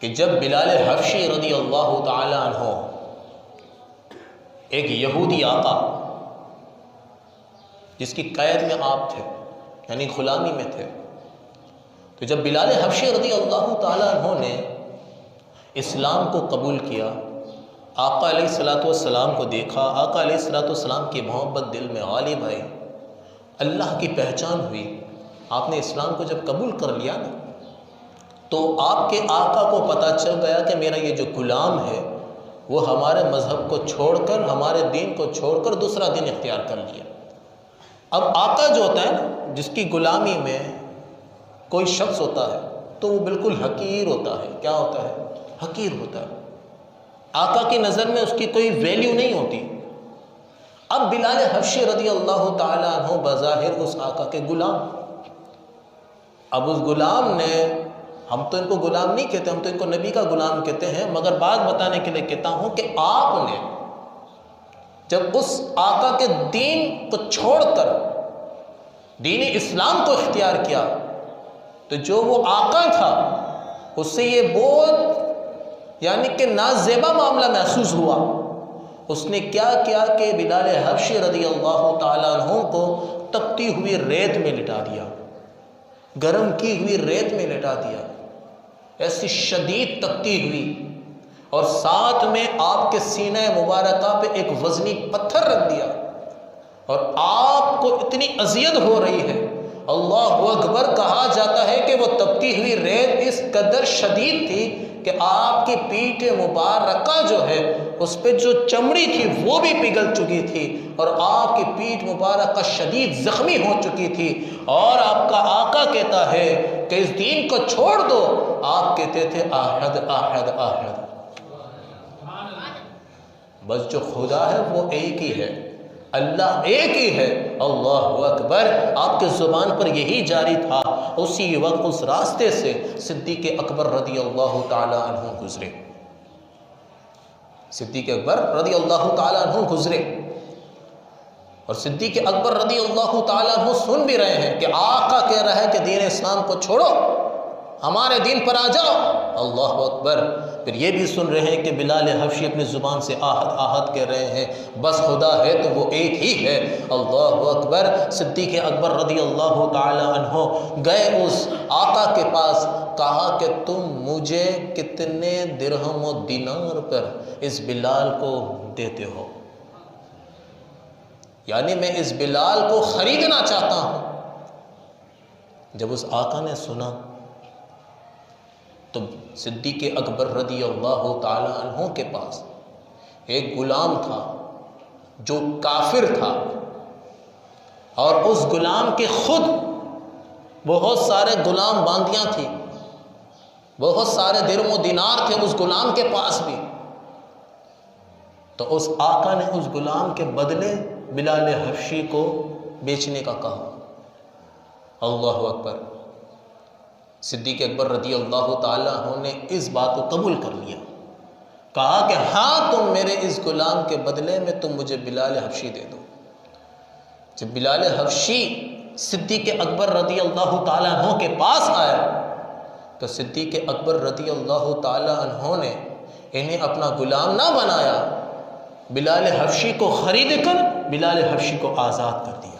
कि जब बिलाल हबशी रदी अल्लाह ताला अन्हु एक यहूदी आका जिसकी कैद में आप थे, यानी गुलामी में थे, तो जब बिलाल हबशी रदी अल्लाह ताला अन्हु ने इस्लाम को कबूल किया, आका अलैहिस्सलातु वस्सलाम को देखा, आका अलैहिस्सलातु वस्सलाम की मोहब्बत दिल में गालिब आई, अल्लाह की पहचान हुई, आपने इस्लाम को जब कबूल कर लिया ना, तो आपके आका को पता चल गया कि मेरा ये जो गुलाम है वो हमारे मज़हब को छोड़कर, हमारे दीन को छोड़कर दूसरा दीन इख्तियार कर लिया। अब आका जो होता है ना, जिसकी गुलामी में कोई शख्स होता है तो वो बिल्कुल हकीर होता है। क्या होता है? हकीर होता है। आका की नज़र में उसकी कोई वैल्यू नहीं होती। अब बिलाल हबशी रदी अल्लाह ताला अन्हु बज़ाहिर उस आका के गुलाम, अब उस गुलाम ने, हम तो इनको गुलाम नहीं कहते, हम तो इनको नबी का गुलाम कहते हैं, मगर बात बताने के लिए कहता हूं कि आपने जब उस आका के दीन को छोड़कर दीन इस्लाम को इख्तियार किया, तो जो वो आका था उससे ये बहुत यानी कि नाज़ेबा मामला महसूस हुआ। उसने क्या किया कि बिलाल हबशी रदी अल्लाह ताला अन्हु को तपती हुई रेत में लिटा दिया, गर्म की हुई रेत में लिटा दिया, ऐसी शदीद तपती हुई, और साथ में आपके सीने मुबारका पे एक वजनी पत्थर रख दिया, और आपको इतनी अजियत हो रही है। अल्लाहु अकबर। कहा जाता है कि वो तपती हुई रेत इस कदर शदीद थी कि आपकी पीठ मुबारका जो है उस पर जो चमड़ी थी वो भी पिघल चुकी थी, और आपकी पीठ मुबारका शदीद ज़ख्मी हो चुकी थी। और आपका आका कहता है कि इस दीन को छोड़ दो, आप कहते थे आहद आहद आहद। बस जो खुदा है वो एक ही है, अल्लाह एक ही है, अल्लाहु अकबर। आपके ज़ुबान पर यही जारी था। उसी वक्त उस रास्ते से सिद्दीक़ अकबर रदी अल्लाह ताला अन्हु गुजरे, सिद्दीक़ अकबर रदी अल्लाह ताला अन्हु गुजरे, और सिद्दीक़ अकबर रदी अल्लाह ताला अन्हु सुन भी रहे हैं कि आका कह रहा है कि दीन इस्लाम को छोड़ो, हमारे दीन पर आ जाओ। अल्लाहु अकबर। फिर ये भी सुन रहे हैं कि बिलाल हबशी अपनी ज़ुबान से आहद आहद कह रहे हैं, बस खुदा है तो वो एक ही है। अल्लाहु अकबर। सिद्दीक़ अकबर रदी अल्लाह ताला अन्हु गए उस आका के पास, कहा कि तुम मुझे कितने दिरहम व दिनार पर इस बिलाल को देते हो, यानी मैं इस बिलाल को ख़रीदना चाहता हूँ। जब उस आका ने सुना तो सिद्दीक़ अकबर रदी अल्लाह ताला अन्हु के पास एक गुलाम था जो काफिर था, और उस गुलाम के खुद बहुत सारे गुलाम बांदियाँ थी, बहुत सारे दिरहम दिनार थे उस गुलाम के पास भी। तो उस आका ने उस गुलाम के बदले बिलाल हबशी को बेचने का कहा। अल्लाहु अकबर। सिद्दीक़ अकबर रदी अल्लाह ताला अन्हु ने इस बात को कबूल कर लिया, कहा कि हाँ, तुम मेरे इस गुलाम के बदले में तुम मुझे बिलाल हबशी दे दो। जब बिलाल हबशी सिद्दीक़ अकबर रदी अल्लाह ताला अन्हु के पास आया, तो सिद्दीक़ अकबर रदी अल्लाह ताला अन्हु ने इन्हें अपना गुलाम ना बनाया, बिलाल हबशी को ख़रीद कर बिलाल हबशी को आज़ाद कर दिया।